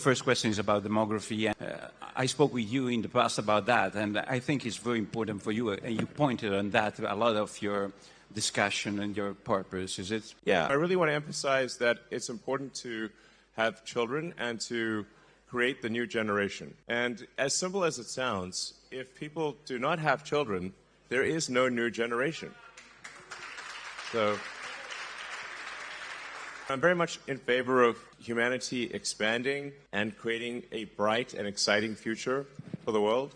first question is about demography. I spoke with you in the past about that, and I think it's very important for you, and you pointed on that a lot of your discussion and your purpose. Is it? Yeah, I really want to emphasize that it's important to have children and to create the new generation. And as simple as it sounds, if people do not have children, there is no new generation. So I'm very much in favor of humanity expanding and creating a bright and exciting future for the world.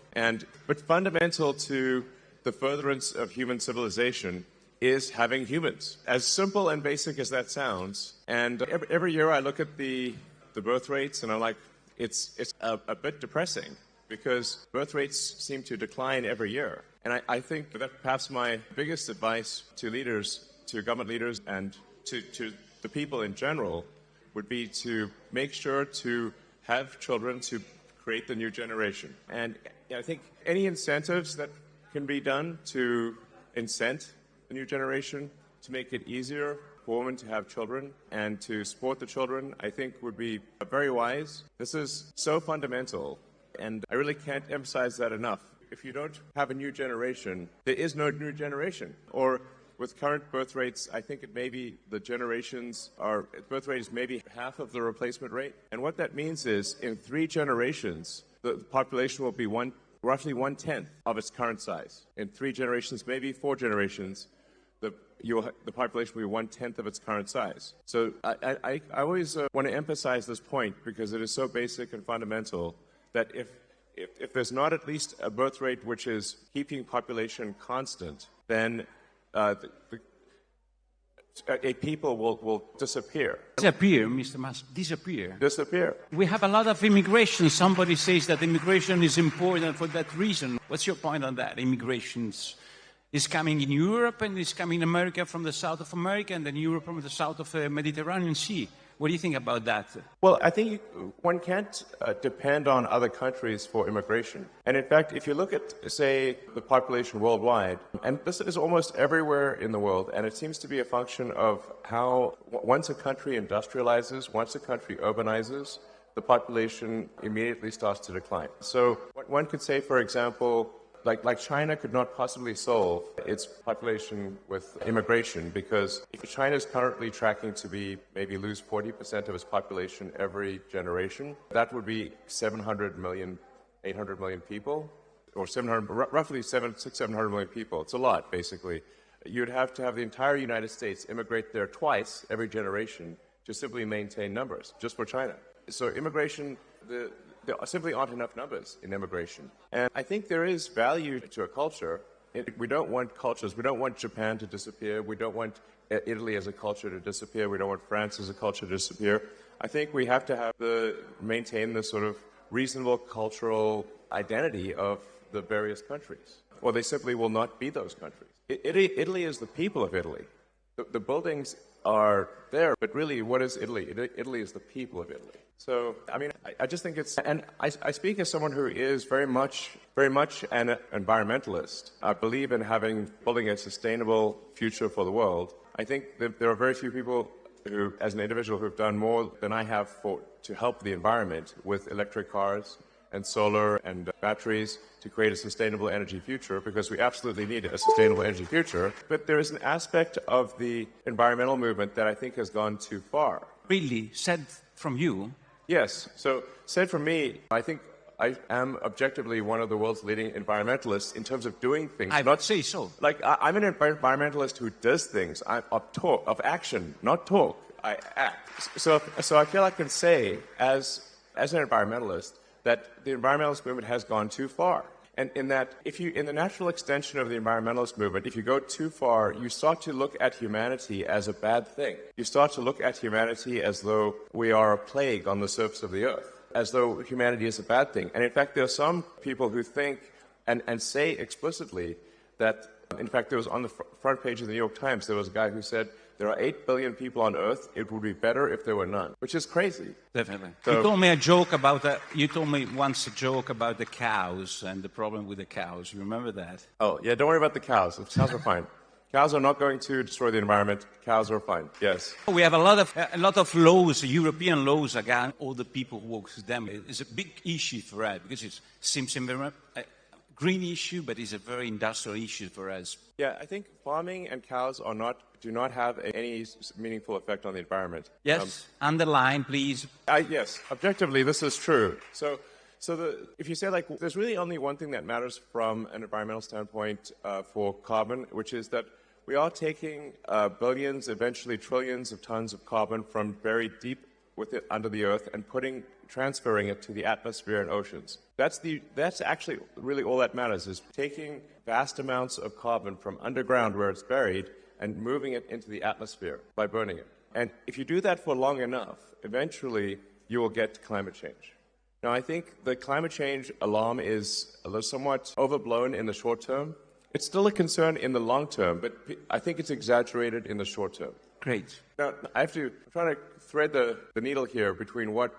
But fundamental to the furtherance of human civilization is having humans. As simple and basic as that sounds. And every year I look at the birth rates and I'm like, it's a bit depressing because birth rates seem to decline every year. And I think that perhaps my biggest advice to leaders, to government leaders, and to the people in general would be to make sure to have children to create the new generation. And I think any incentives that can be done to incent the new generation, to make it easier for women to have children and to support the children, I think would be very wise. This is so fundamental, and I really can't emphasize that enough. If you don't have a new generation, there is no new generation. Or with current birth rates, I think it may be the birth rate is maybe half of the replacement rate. And what that means is in 3 generations, the population will be roughly 1/10 of its current size. In 3 generations, maybe 4 generations, the population will be 1/10 of its current size. So I always want to emphasize this point because it is so basic and fundamental that if there's not at least a birth rate which is keeping population constant, then a people will disappear. Disappear, Mr. Musk, disappear. Disappear. We have a lot of immigration. Somebody says that immigration is important for that reason. What's your point on that? Immigration is coming in Europe and is coming in America from the south of America and then Europe from the south of the Mediterranean Sea. What do you think about that? Well, I think one can't depend on other countries for immigration. And in fact, if you look at, say, the population worldwide, and this is almost everywhere in the world, and it seems to be a function of how once a country industrializes, once a country urbanizes, the population immediately starts to decline. So one could say, for example, like China could not possibly solve its population with immigration because if China is currently tracking to be maybe lose 40% of its population every generation, that would be 700 million, 800 million people, or roughly 700 million people. It's a lot, basically. You'd have to have the entire United States immigrate there twice every generation to simply maintain numbers, just for China. So immigration, there simply aren't enough numbers in immigration. And I think there is value to a culture. We don't want cultures. We don't want Japan to disappear. We don't want Italy as a culture to disappear. We don't want France as a culture to disappear. I think we have to maintain the sort of reasonable cultural identity of the various countries, or they simply will not be those countries. Italy is the people of Italy. The buildings are there, but really, what is Italy? Italy is the people of Italy. So, I mean, I just think and I speak as someone who is very much an environmentalist. I believe in building a sustainable future for the world. I think that there are very few people who, as an individual, who have done more than I have to help the environment with electric cars and solar and batteries to create a sustainable energy future, because we absolutely need a sustainable energy future. But there is an aspect of the environmental movement that I think has gone too far. Really? Said from you? Yes. So, said from me, I think I am objectively one of the world's leading environmentalists in terms of doing things. I would say so. Like, I'm an environmentalist who does things. I'm of action, not talk. I act. So I feel I can say, as an environmentalist, that the environmentalist movement has gone too far. And in that, in the natural extension of the environmentalist movement, if you go too far, you start to look at humanity as a bad thing. You start to look at humanity as though we are a plague on the surface of the earth, as though humanity is a bad thing. And in fact, there are some people who think and say explicitly that, in fact, there was on the front page of the New York Times, there was a guy who said, there are 8 billion people on Earth. It would be better if there were none, which is crazy. Definitely. So, you told me once a joke about the cows and the problem with the cows. You remember that? Oh, yeah, don't worry about the cows. The cows are fine. Cows are not going to destroy the environment. Cows are fine. Yes. We have a lot of laws, European laws against all the people who work with them. It's a big issue for us because it seems a green issue, but it's a very industrial issue for us. Yeah, I think farming and cows do not have any meaningful effect on the environment. Yes, underline, please. Yes, objectively, this is true. If you say there's really only one thing that matters from an environmental standpoint for carbon, which is that we are taking billions, eventually trillions of tons of carbon from very deep under the earth and transferring it to the atmosphere and oceans. That's actually really all that matters, is taking vast amounts of carbon from underground where it's buried and moving it into the atmosphere by burning it. And if you do that for long enough, eventually you will get climate change. Now, I think the climate change alarm is somewhat overblown in the short term. It's still a concern in the long term, but I think it's exaggerated in the short term. Great. Now, I'm trying to thread the needle here between what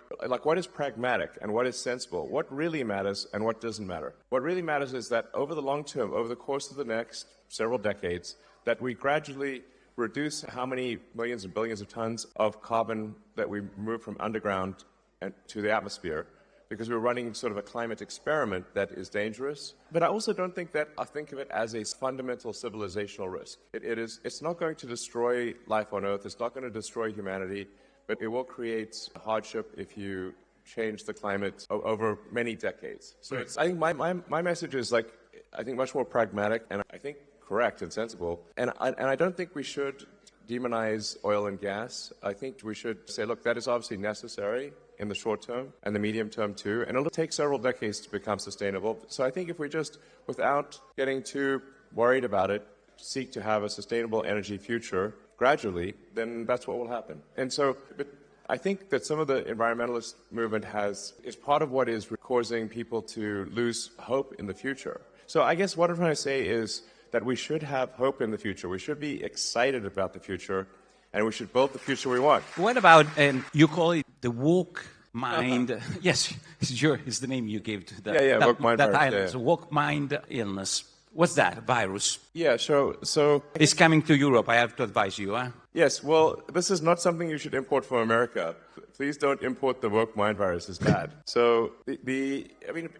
is pragmatic and what is sensible, what really matters and what doesn't matter. What really matters is that over the long term, over the course of the next several decades, that we gradually reduce how many millions and billions of tons of carbon that we move from underground to the atmosphere, because we're running sort of a climate experiment that is dangerous. But I also don't think that I think of it as a fundamental civilizational risk. It's not going to destroy life on Earth. It's not going to destroy humanity, but it will create hardship if you change the climate over many decades. So I think my message is I think much more pragmatic and I think correct and sensible. And I don't think we should demonize oil and gas. I think we should say, look, that is obviously necessary in the short term and the medium term too, and it'll take several decades to become sustainable. So I think if we just, without getting too worried about it, seek to have a sustainable energy future gradually, then that's what will happen. And so, but I think that some of the environmentalist movement is part of what is causing people to lose hope in the future. So I guess what I'm trying to say is that we should have hope in the future. We should be excited about the future, and we should build the future we want. What about, you call it the woke mind? Yes, it's the name you gave to that, woke mind that virus, illness, woke mind illness. What's that virus? Yeah, so it's coming to Europe. I have to advise you, huh? Yes, well, this is not something you should import from America. Please don't import the woke mind virus. It's bad. So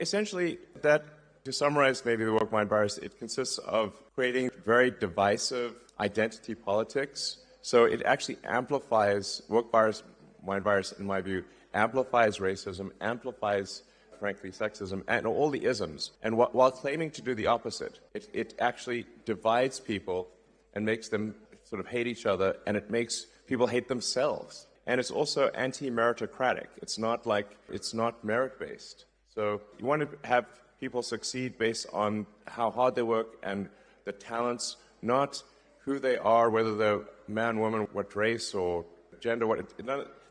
essentially that, to summarize maybe the woke mind virus, it consists of creating very divisive identity politics. So it actually amplifies, woke virus, mind virus, in my view, amplifies racism, amplifies, frankly, sexism, and all the isms. And while claiming to do the opposite, it actually divides people and makes them sort of hate each other, and it makes people hate themselves. And it's also anti-meritocratic. It's not merit-based. So you want to have people succeed based on how hard they work and the talents, not who they are, whether they're man, woman, what race or gender,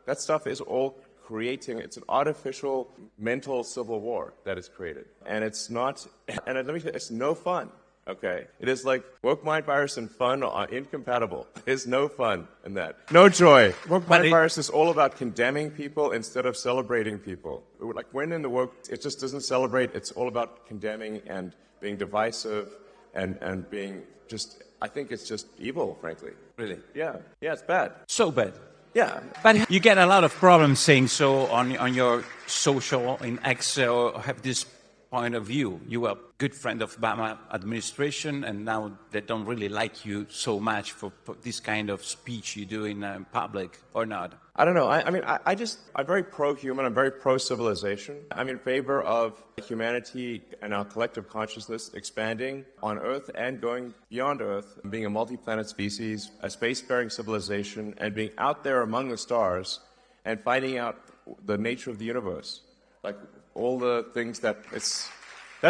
that stuff is all it's an artificial mental civil war that is created. And it's not, and let me say, it's no fun, okay? It is like woke mind virus and fun are incompatible. There's no fun in that. No joy. Woke mind virus is all about condemning people instead of celebrating people. Like when in the woke, it just doesn't celebrate. It's all about condemning and being divisive and being just, I think it's just evil, frankly. Really? Yeah, it's bad. So bad. Yeah. But you get a lot of problems saying so on your social in X, or have this point of view. You were a good friend of Obama administration, and now they don't really like you so much for this kind of speech you do in public, or not? I don't know. I'm very pro-human. I'm very pro-civilization. I'm in favor of humanity and our collective consciousness expanding on Earth and going beyond Earth, being a multi-planet species, a spacefaring civilization, and being out there among the stars and finding out the nature of the universe. Like all the things that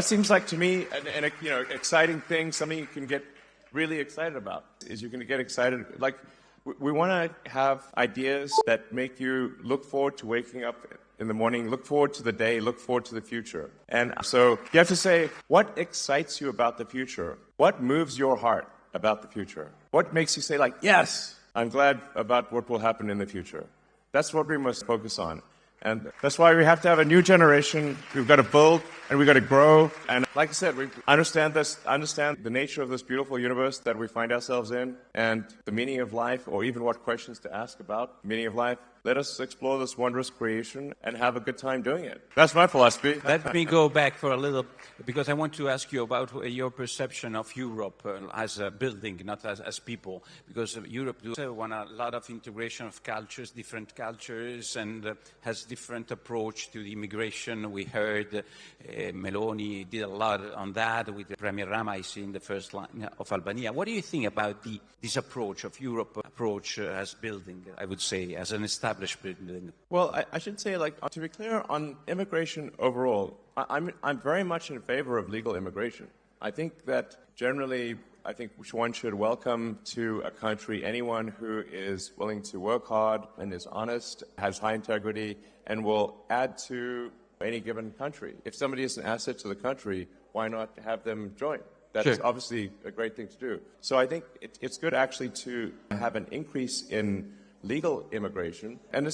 seems like to me an exciting thing, something you can get really excited about. Is you can get excited, like we want to have ideas that make you look forward to waking up in the morning, look forward to the day, look forward to the future. And so you have to say, what excites you about the future? What moves your heart about the future? What makes you say, like, yes, I'm glad about what will happen in the future? That's what we must focus on. And that's why we have to have a new generation. We've got to build and we got to grow. And like I said, we understand the nature of this beautiful universe that we find ourselves in, and the meaning of life, or even what questions to ask about the meaning of life. Let us explore this wondrous creation and have a good time doing it. That's my philosophy. Let me go back for a little, because I want to ask you about your perception of Europe as a building, not as people. Because Europe does want a lot of integration of cultures, different cultures, and has different approach to the immigration. We heard Meloni did a lot on that with Premier Rama, I see, in the first line of Albania. What do you think about this approach of Europe approach as building, I would say, as an established building? Well, I should say, to be clear, on immigration overall, I'm very much in favor of legal immigration. I think that generally, one should welcome to a country anyone who is willing to work hard and is honest, has high integrity, and will add to any given country. If somebody is an asset to the country, why not have them join? That's Sure. obviously a great thing to do. So I think it's good actually to have an increase in legal immigration, and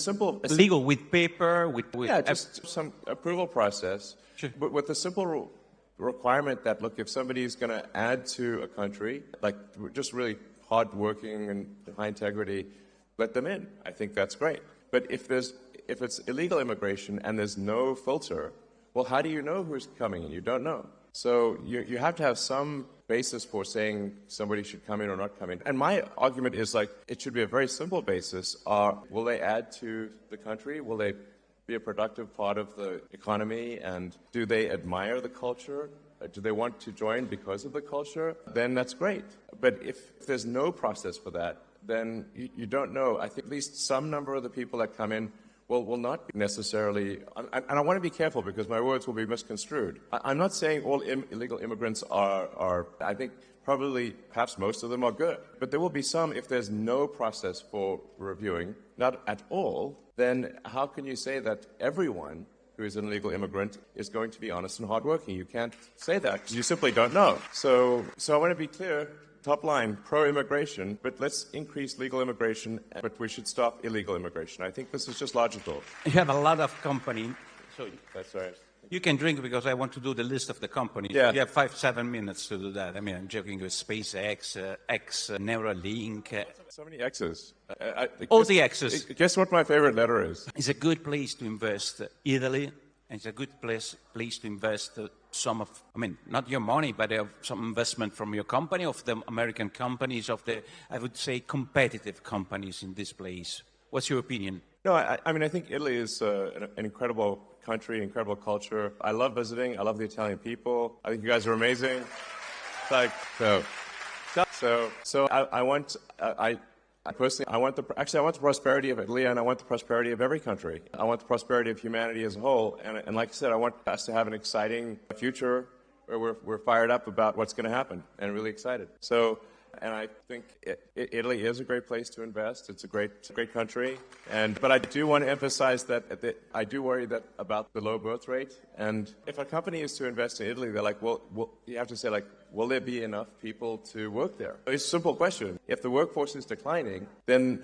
Legal with paper, with just some approval process, Sure. but with the simple requirement that, look, if somebody is going to add to a country, like just really hardworking and high integrity, let them in. I think that's great. But if it's illegal immigration and there's no filter, well, how do you know who's coming in? You don't know. So you have to have some basis for saying somebody should come in or not come in. And my argument is it should be a very simple basis. Will they add to the country? Will they be a productive part of the economy? And do they admire the culture? Do they want to join because of the culture? Then that's great. But if there's no process for that, then you don't know. I think at least some number of the people that come in will not necessarily, and I want to be careful because my words will be misconstrued. I'm not saying all illegal immigrants are, I think probably, perhaps most of them are good. But there will be some, if there's no process for reviewing, not at all, then how can you say that everyone who is an illegal immigrant is going to be honest and hardworking? You can't say that because you simply don't know. So I want to be clear. Top line, pro-immigration, but let's increase legal immigration, but we should stop illegal immigration. I think this is just logical. You have a lot of company. So That's right. you can drink because I want to do the list of the companies. Yeah. You have 5-7 minutes to do that. I mean, I'm joking with SpaceX, Neuralink. So many X's. All the X's. Guess what my favorite letter is? It's a good place to invest. Italy, and it's a good place to invest some of, not your money, but some investment from your company, of the American companies, of the, I would say, competitive companies in this place. What's your opinion? No, I think Italy is an incredible country, incredible culture. I love visiting. I love the Italian people. I think you guys are amazing. I want the prosperity of Italy, and I want the prosperity of every country. I want the prosperity of humanity as a whole. And like I said, I want us to have an exciting future where we're fired up about what's going to happen and really excited. And I think Italy is a great place to invest. It's a great country. But I do want to emphasize that I do worry about the low birth rate. And if a company is to invest in Italy, they're like, well, you have to say, will there be enough people to work there? It's a simple question. If the workforce is declining, then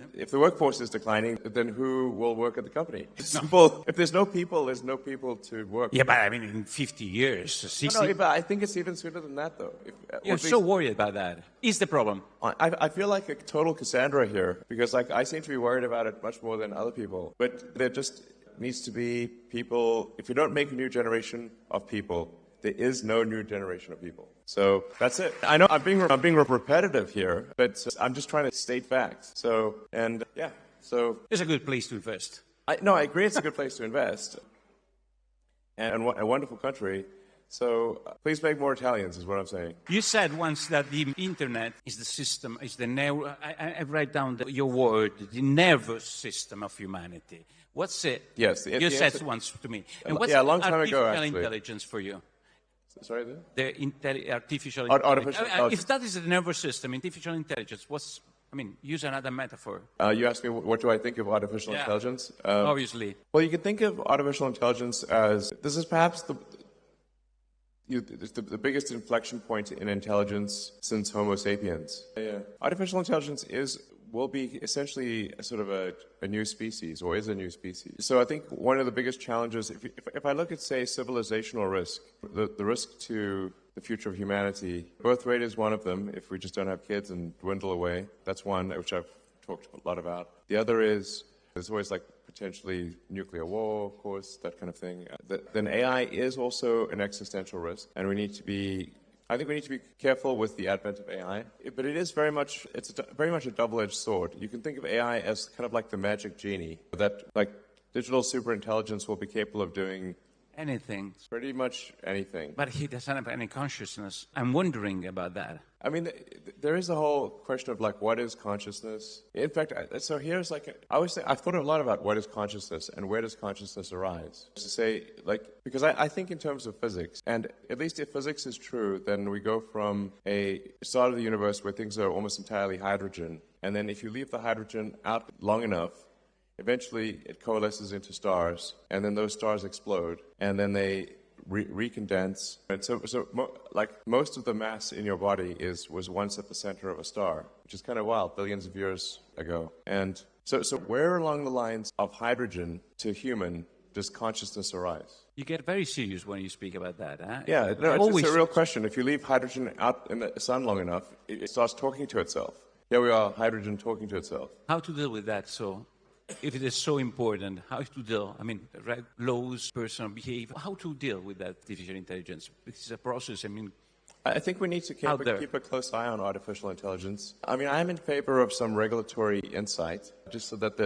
who will work at the company? It's simple. If there's no people, there's no people to work. Yeah, but in 50 years, 60... No, but I think it's even sooner than that, though. You're so worried about that. Is the problem? I feel like a total Cassandra here, because I seem to be worried about it much more than other people. But there just needs to be people. If you don't make a new generation of people, there is no new generation of people. So that's it. I know I'm being repetitive here, but I'm just trying to state facts. So It's a good place to invest. I agree. It's a good place to invest, and a wonderful country. So please make more Italians, is what I'm saying. You said once that the internet is the system, is the I write down your word, the nervous system of humanity. What's it? Yes. You said once to me. And what's a long time ago, artificial actually. intelligence for you? Sorry? Artificial Artificial intelligence. If that is the nervous system, artificial intelligence, use another metaphor. You asked me what do I think of artificial intelligence? Obviously. Well, you can think of artificial intelligence as, this is perhaps the biggest inflection point in intelligence since Homo sapiens. Yeah. Artificial intelligence is will be essentially a sort of a new species, or is a new species. So I think one of the biggest challenges, if I look at, say, civilizational risk, the risk to the future of humanity, birth rate is one of them. If we just don't have kids and dwindle away, that's one, which I've talked a lot about. The other is, there's always like potentially nuclear war, of course, that kind of thing. Then AI is also an existential risk, and I think we need to be careful with the advent of AI, but it is very much a double-edged sword. You can think of AI as kind of like the magic genie, that like digital superintelligence will be capable of doing anything. Pretty much anything. But he doesn't have any consciousness. I'm wondering about that. I mean, there is a whole question of like, what is consciousness? In fact, so here's like, I've thought a lot about what is consciousness and where does consciousness arise. To say, like, because I think in terms of physics, and at least if physics is true, then we go from a start of the universe where things are almost entirely hydrogen, and then if you leave the hydrogen out long enough, eventually it coalesces into stars, and then those stars explode, and then they recondense. And like most of the mass in your body was once at the center of a star, which is kind of wild, billions of years ago. And so where along the lines of hydrogen to human does consciousness arise? You get very serious when you speak about that, huh? Yeah, no, it's a real question. If you leave hydrogen out in the sun long enough, it starts talking to itself. Here we are, hydrogen talking to itself. How to deal with that? So, if it is so important, how to deal? I mean, laws, personal behavior. How to deal with that artificial intelligence? It's a process. I mean, I think we need to keep a close eye on artificial intelligence. I mean, I'm in favor of some regulatory insight, just so that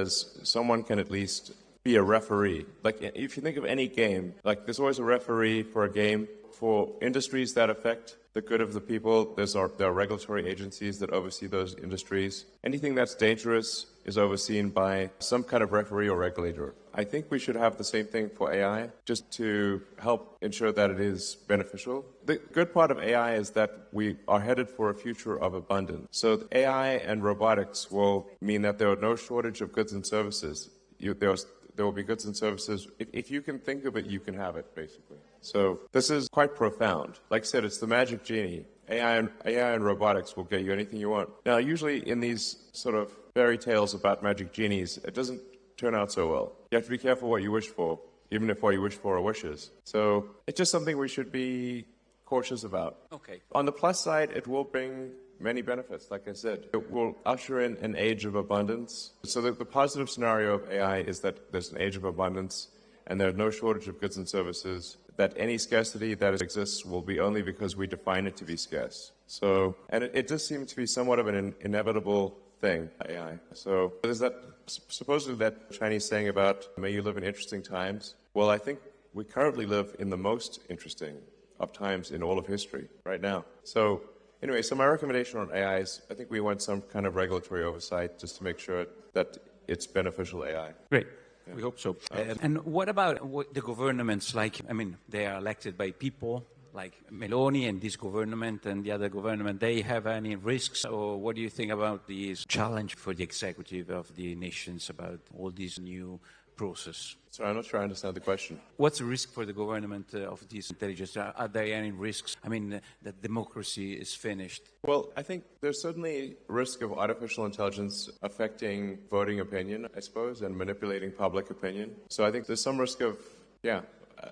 someone can at least be a referee. Like, if you think of any game, like there's always a referee for a game. For industries that affect the good of the people, there are regulatory agencies that oversee those industries. Anything that's dangerous is overseen by some kind of referee or regulator. I think we should have the same thing for AI, just to help ensure that it is beneficial. The good part of AI is that we are headed for a future of abundance. So AI and robotics will mean that there are no shortage of goods and services. There will be goods and services. If you can think of it, you can have it, basically. So this is quite profound. Like I said, it's the magic genie. AI and robotics will get you anything you want. Now, usually in these sort of fairy tales about magic genies, it doesn't turn out so well. You have to be careful what you wish for, even if what you wish for are wishes. So it's just something we should be cautious about. Okay. On the plus side, it will bring many benefits, like I said. It will usher in an age of abundance. So the positive scenario of AI is that there's an age of abundance and there's no shortage of goods and services, that any scarcity that exists will be only because we define it to be scarce. So, and it does seem to be somewhat of an inevitable thing, AI. So there's that, supposedly that Chinese saying about, may you live in interesting times. Well, I think we currently live in the most interesting of times in all of history right now. So anyway, so my recommendation on AI is I think we want some kind of regulatory oversight just to make sure that it's beneficial AI. Great. Yeah. We hope so. And what about the governments? Like, I mean, they are elected by people, like Meloni and this government and the other government. They have any risks? Or what do you think about this challenge for the executive of the nations about all these new process? Sorry, I'm not sure I understand the question. What's the risk for the government of this intelligence? Are there any risks? I mean, that democracy is finished. Well, I think there's certainly risk of artificial intelligence affecting voting opinion, I suppose, and manipulating public opinion. So I think there's some risk of,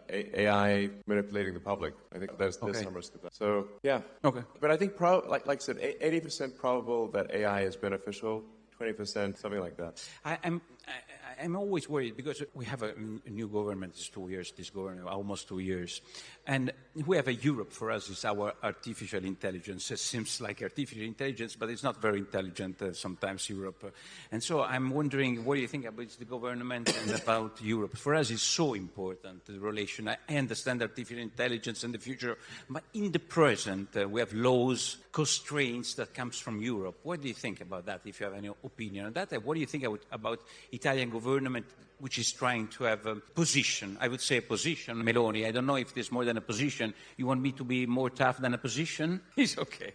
AI manipulating the public. I think there's some risk of that. So, yeah. Okay. But I think, like I said, 80% probable that AI is beneficial, 20%, something like that. I'm always worried because we have a new government. It's 2 years, this government, almost 2 years. And we have a Europe for us is our artificial intelligence. It seems like artificial intelligence, but it's not very intelligent sometimes, Europe. And so I'm wondering, what do you think about the government and about Europe? For us, it's so important, the relation. I understand artificial intelligence and the future, but in the present, we have laws, constraints that comes from Europe. What do you think about that, if you have any opinion on that? And what do you think about Italian government, which is trying to have a position, I would say a position, Meloni, I don't know if there's more than a position. You want me to be more tough than a position? It's okay.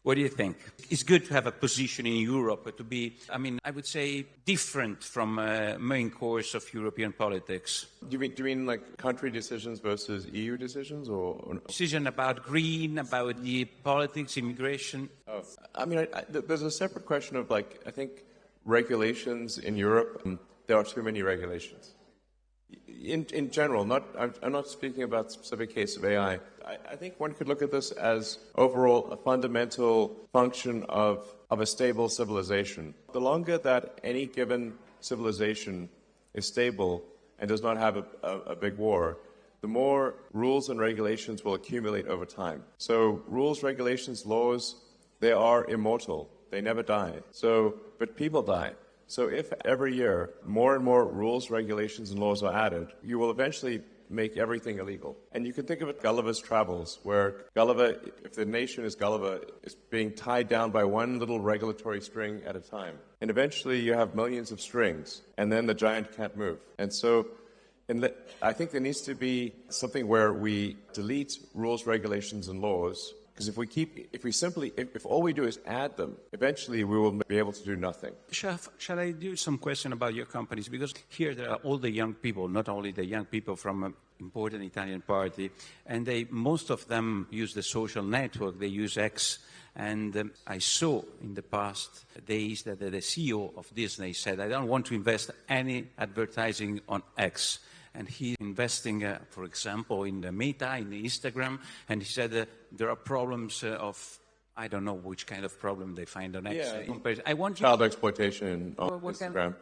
What do you think? It's good to have a position in Europe, to be, I would say, different from main course of European politics. Do you mean like country decisions versus EU decisions, or? Decision about green, about the politics, immigration? Oh, there's a separate question of, like, I think regulations in Europe, there are too many regulations. In general, I'm not speaking about a specific case of AI. I think one could look at this as overall a fundamental function of a stable civilization. The longer that any given civilization is stable and does not have a big war, the more rules and regulations will accumulate over time. So rules, regulations, laws, they are immortal. They never die. But people die. So if every year more and more rules, regulations, and laws are added, you will eventually make everything illegal. And you can think of it Gulliver's Travels, where Gulliver, if the nation is Gulliver, is being tied down by one little regulatory string at a time. And eventually you have millions of strings, and then the giant can't move. And so I think there needs to be something where we delete rules, regulations, and laws. Because if all we do is add them, eventually we will be able to do nothing. Shall I do some question about your companies? Because here there are all the young people, not only the young people from an important Italian party, and most of them use the social network, they use X. And I saw in the past days that the CEO of Disney said, I don't want to invest any advertising on X. And he's investing, for example, in the Meta, in the Instagram, and he said there are problems I don't know which kind of problem they find on X. Yeah, I want child exploitation on Instagram.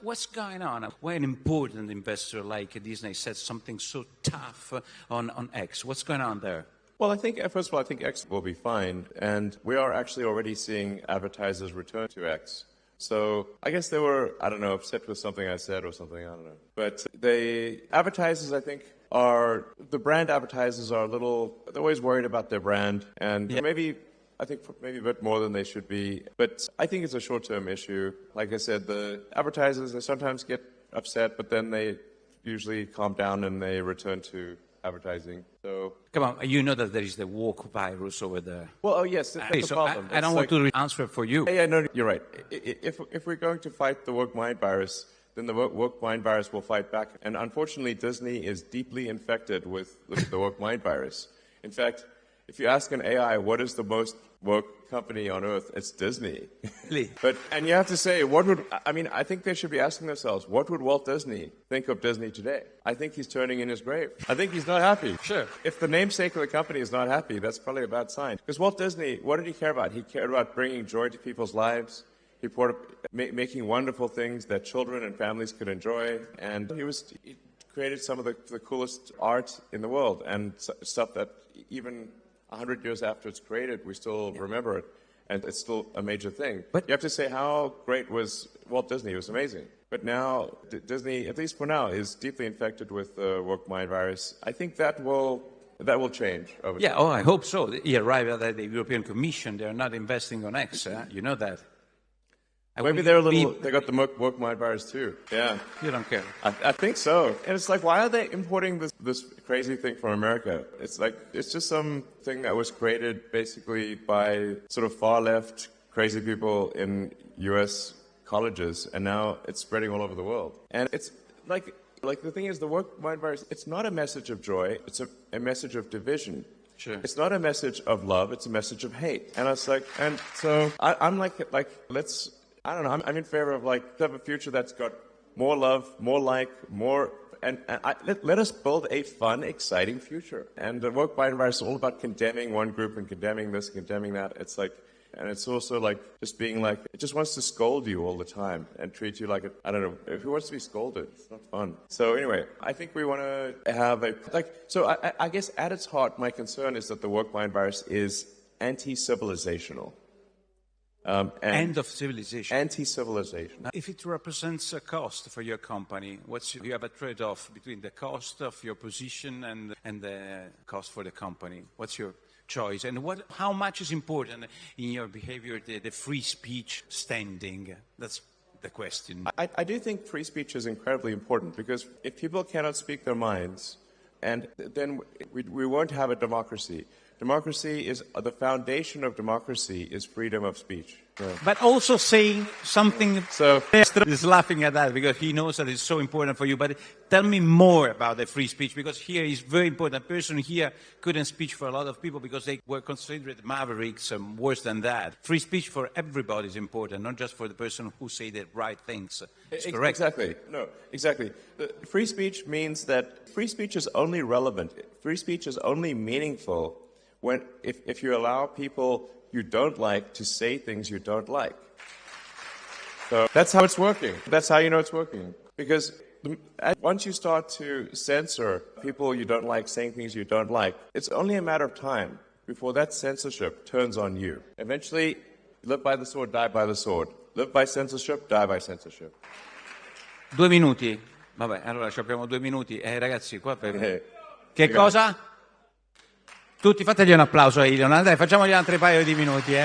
What's going on? Why an important investor like Disney said something so tough on X? What's going on there? Well, first of all, I think X will be fine, and we are actually already seeing advertisers return to X. So I guess they were, I don't know, upset with something I said or something, I don't know. But the advertisers, I think, the brand advertisers are they're always worried about their brand, and maybe a bit more than they should be. But I think it's a short-term issue. Like I said, the advertisers, they sometimes get upset, but then they usually calm down and they return to advertising. So come on, you know that there is the woke virus over there. Well, yes, that's the problem. I don't want to answer for you. Yeah, no, you're right. If we're going to fight the woke mind virus, then the woke mind virus will fight back. And unfortunately, Disney is deeply infected with the woke mind virus. In fact, if you ask an AI what is the most woke company on earth, it's Disney. Really? And you have to say, I think they should be asking themselves, what would Walt Disney think of Disney today? I think he's turning in his grave. I think he's not happy. Sure. If the namesake of the company is not happy, that's probably a bad sign. Because Walt Disney, what did he care about? He cared about bringing joy to people's lives. He making wonderful things that children and families could enjoy. And he created some of the coolest art in the world and stuff that even 100 years after it's created, we still remember it, and it's still a major thing. But you have to say, how great was Walt Disney? It was amazing. But now, Disney, at least for now, is deeply infected with the woke mind virus. I think that will change over time. I hope so. He arrived at the European Commission. They're not investing on X. You know that. Maybe they got the woke mind virus too. Yeah. You don't care. I think so. And it's like, why are they importing this crazy thing from America? It's just something that was created basically by sort of far left crazy people in US colleges, and now it's spreading all over the world. And it's like the thing is, the woke mind virus, it's not a message of joy, it's a message of division. Sure. It's not a message of love, it's a message of hate. And it's like, and so I'm like let's, I don't know. I'm in favor of have a future that's got more love, more more, and let us build a fun, exciting future. And the woke mind virus is all about condemning one group and condemning this, condemning that. It's like, and it's also just being it just wants to scold you all the time and treat you like I don't know. Who wants to be scolded? It's not fun. So anyway, I think we want to have so I guess at its heart, my concern is that the woke mind virus is anti-civilizational. End of civilization. Anti-civilization. If it represents a cost for your company, you have a trade-off between the cost of your position and the cost for the company. What's your choice? And how much is important in your behavior, the free speech standing? That's the question. I do think free speech is incredibly important, because if people cannot speak their minds, and then we won't have a democracy. Democracy is the foundation of democracy is freedom of speech. But also saying something. So Is laughing at that because he knows that it's so important for you. But tell me more about the free speech, because here is very important. A person here couldn't speak for a lot of people because they were considered mavericks and worse than that. Free speech for everybody is important, not just for the person who say the right things. It's correct. Exactly. No, exactly. Free speech means that free speech is only relevant. Free speech is only meaningful when if you allow people you don't like to say things you don't like. So that's how it's working. That's how you know it's working. Because once you start to censor people you don't like saying things you don't like, it's only a matter of time before that censorship turns on you. Eventually, live by the sword, die by the sword. Live by censorship, die by censorship. 2 minuti. Vabbè, allora ci abbiamo 2 minuti. Ragazzi, qua per... Che cosa? Tutti fategli un applauso a Elon. Dai, facciamogli altri paio di minuti,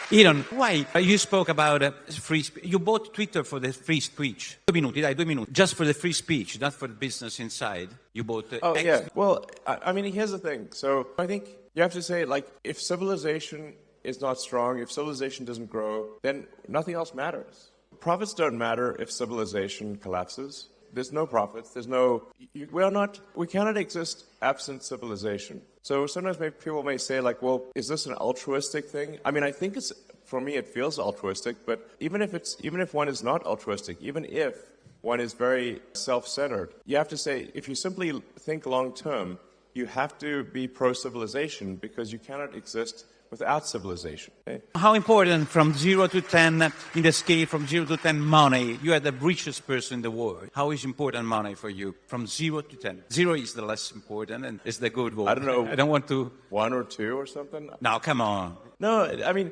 Elon, why you spoke about free speech? You bought Twitter for the free speech. 2 minuti, dai, 2 minuti. Just for the free speech, not for the business inside. You bought... yeah. Well, I mean, here's the thing. So I think you have to say, like, if civilization is not strong, if civilization doesn't grow, then nothing else matters. Profits don't matter if civilization collapses. There's no profits. There's no. We cannot exist absent civilization. So sometimes people may say, like, well, is this an altruistic thing? I mean, I think for me, it feels altruistic. But even if one is not altruistic, even if one is very self-centered, you have to say, if you simply think long-term, you have to be pro-civilization because you cannot exist without civilization. Okay? How important from 0 to 10 in the scale from 0 to 10 money? You are the richest person in the world. How is important money for you from 0 to 10? 0 is the less important and is the good one. I don't know. I don't want to... 1 or 2 or something? No, come on. No, I mean...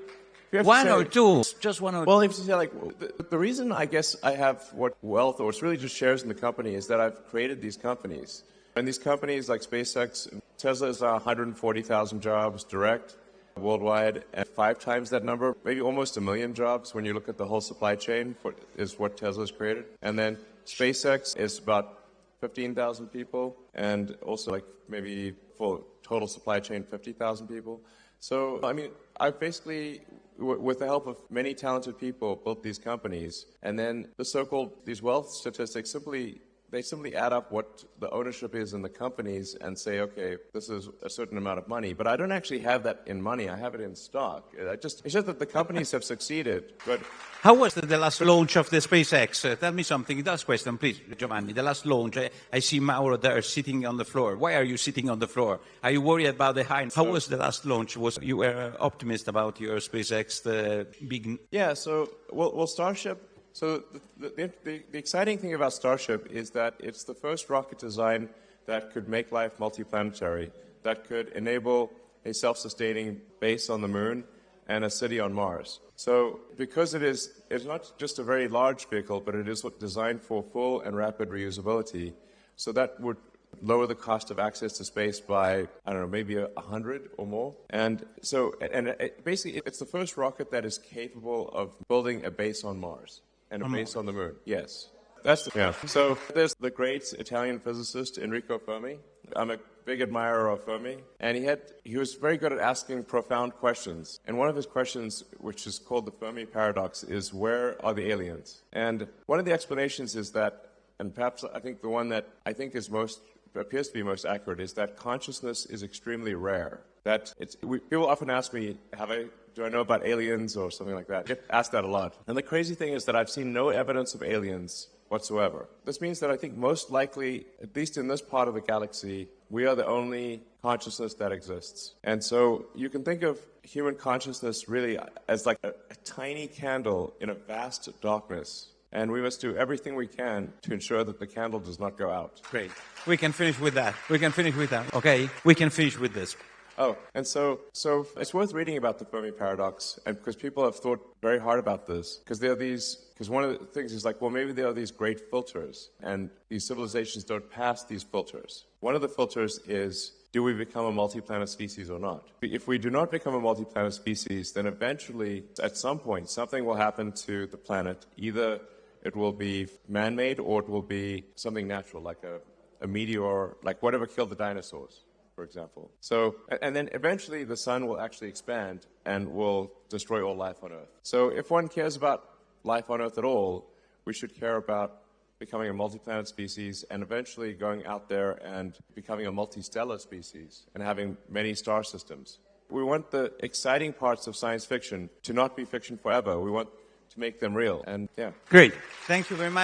One or two, just one or two. Well, if you say, like, the reason I guess I have what wealth, or it's really just shares in the company, is that I've created these companies. And these companies like SpaceX, Tesla's 140,000 jobs direct worldwide, and 5 times that number, maybe almost 1 million jobs when you look at the whole supply chain is what Tesla's created. And then SpaceX is about 15,000 people, and also like maybe for total supply chain 50,000 people. So, I mean, I basically, with the help of many talented people, built these companies, and then these wealth statistics simply add up what the ownership is in the companies and say, okay, this is a certain amount of money. But I don't actually have that in money. I have it in stock. It's just that the companies have succeeded. But how was the last launch of the SpaceX? Tell me something. Last question, please, Giovanni. The last launch, I see Mauro there sitting on the floor. Why are you sitting on the floor? Are you worried about the height? How was the last launch? You were optimist about your SpaceX, the big... Yeah, so, well Starship... So the exciting thing about Starship is that it's the first rocket design that could make life multiplanetary, that could enable a self-sustaining base on the moon and a city on Mars. So because it's not just a very large vehicle, but it is designed for full and rapid reusability, so that would lower the cost of access to space by, I don't know, maybe 100 or more. And so, basically, it's the first rocket that is capable of building a base on Mars. And a base on the moon, yes. So there's the great Italian physicist Enrico Fermi. I'm a big admirer of Fermi. And he was very good at asking profound questions. And one of his questions, which is called the Fermi paradox, is where are the aliens? And one of the explanations is that, and perhaps I think the one that I think appears to be most accurate, is that consciousness is extremely rare. People often ask me, do I know about aliens or something like that? I get asked that a lot. And the crazy thing is that I've seen no evidence of aliens whatsoever. This means that I think most likely, at least in this part of the galaxy, we are the only consciousness that exists. And so you can think of human consciousness really as like a tiny candle in a vast darkness. And we must do everything we can to ensure that the candle does not go out. Great. We can finish with that. Okay? We can finish with this. Oh, and so it's worth reading about the Fermi paradox, and because people have thought very hard about this, because one of the things is like, well, maybe there are these great filters, and these civilizations don't pass these filters. One of the filters is, do we become a multi-planet species or not? If we do not become a multi-planet species, then eventually, at some point, something will happen to the planet. Either it will be man-made, or it will be something natural, like a meteor, like whatever killed the dinosaurs, for for example. So, and then eventually the sun will actually expand and will destroy all life on Earth. So if one cares about life on Earth at all, we should care about becoming a multi-planet species and eventually going out there and becoming a multi-stellar species and having many star systems. We want the exciting parts of science fiction to not be fiction forever. We want to make them real. And yeah. Great. Thank you very much.